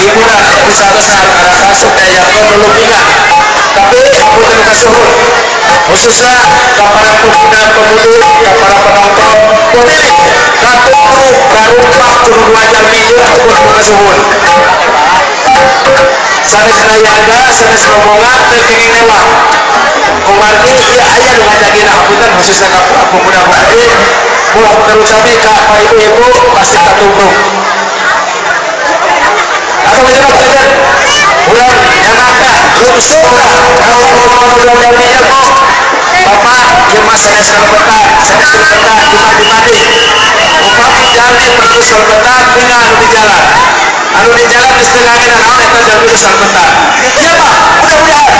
hiburan wisata ada masuk daya dulu ingat tapi aku terkasuhun khususnya kepada pemuda-pemudi kepada penonton pemilik satu grup baru pak turun wajar video aku terkasuhun sanes nayaga sanes rombongan terkini lewat kumargi ya ayah ngajakin apunten khususnya kepada pemuda-pemudi pulang terus kami kak ibu-ibu pasti satu grup atau macam saja bulan yang ada lusuh kalau mudah-mudahan bapak yang masa selebatan dimadi upami jalan perlu selebatan dengan anu di jalan di setengah dan awal itu jalan itu selebatan iya pak mudah-mudahan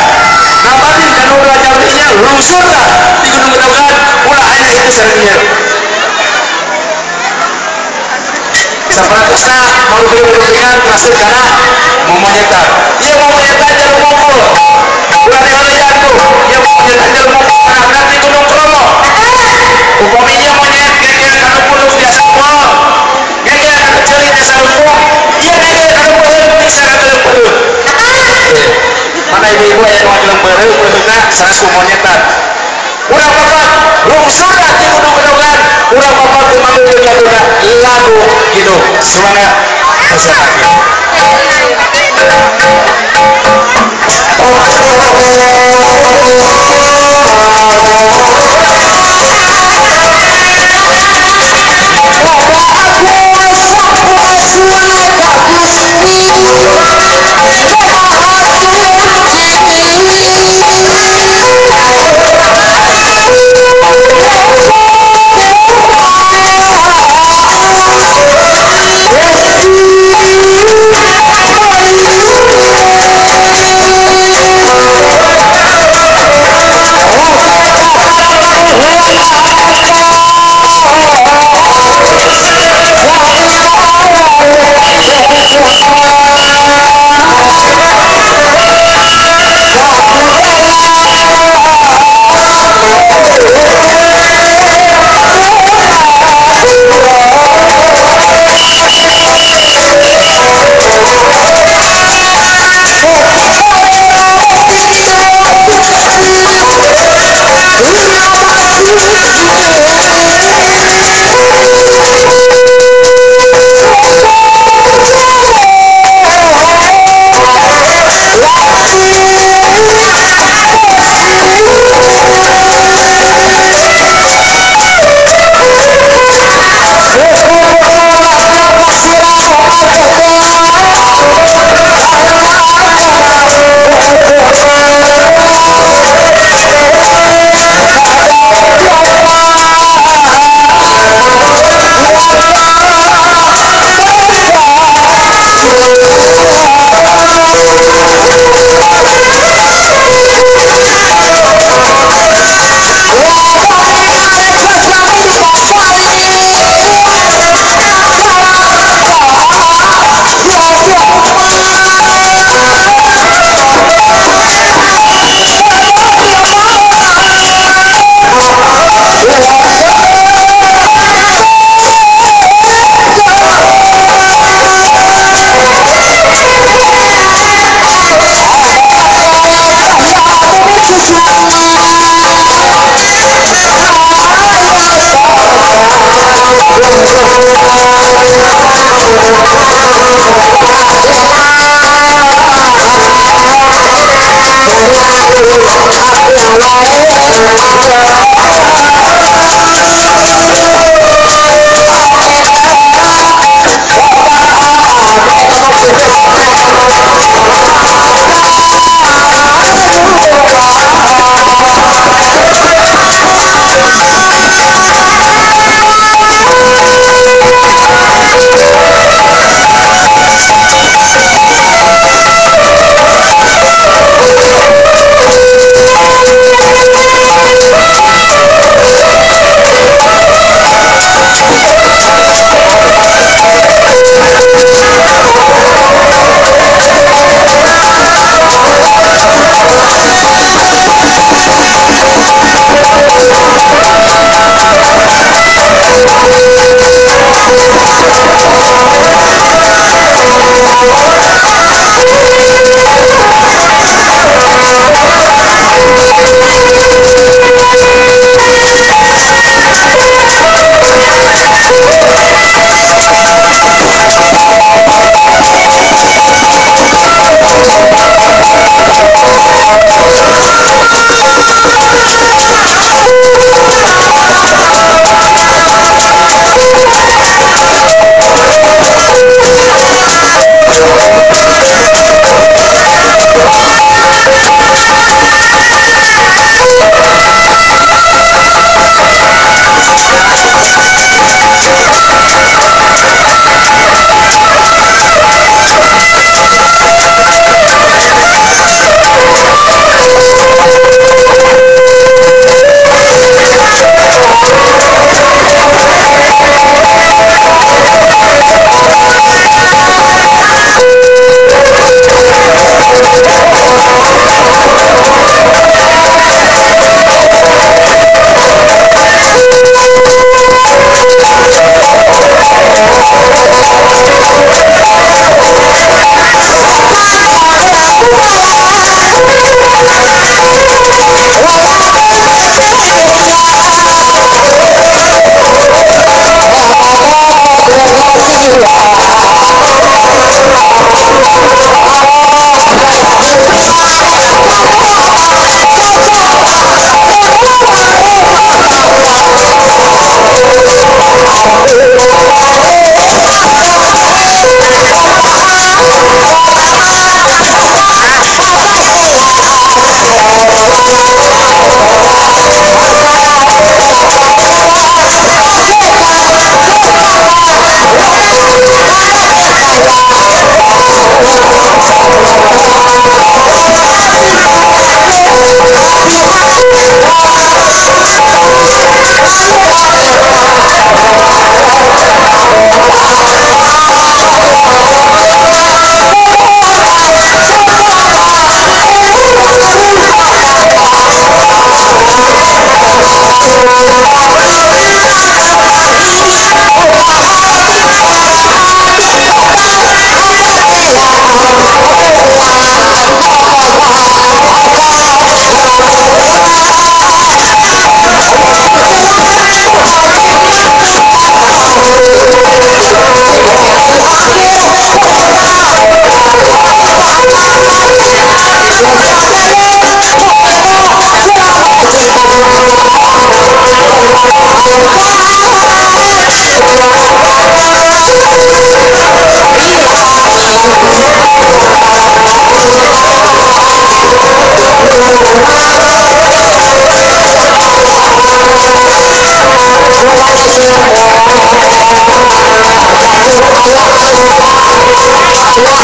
nabati dan udah jalannya lusuh lah di gunung Gedongan ulah hanya itu seringnya separatusnya mau beri-berikan masuk karena mau monyetan iya mau monyetan jalur mongol udah di mana jatuh iya mau monyetan jalur mongol anak di gunung Kromo upaminya monyet gengger karena pulung biasa mall gengger karena cerit biasa lumpung iya gengger karena pulung bisa karena lempurung mana ibu-ibu yang mau lempurung pulungnya saras monyetan udah bapak lungsur di gunung Gedongan udah bapak dimanggil juga lagu gitu semangat masyarakat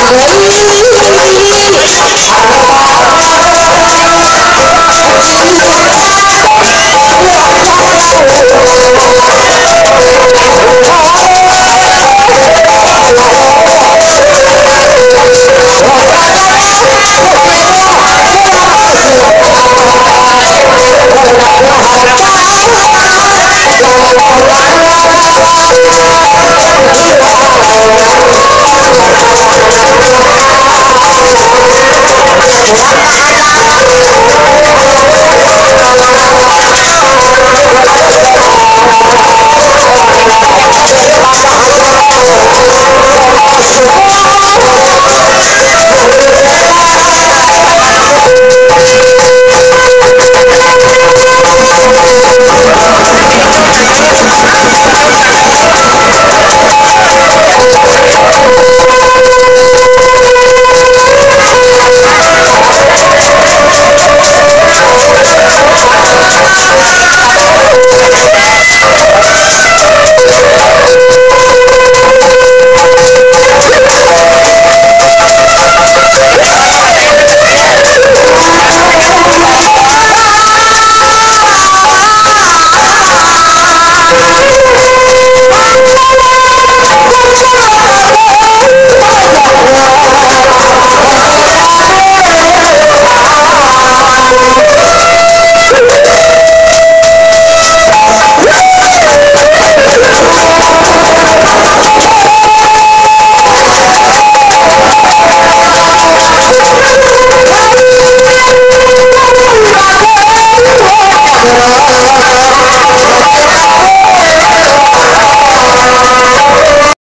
Hãy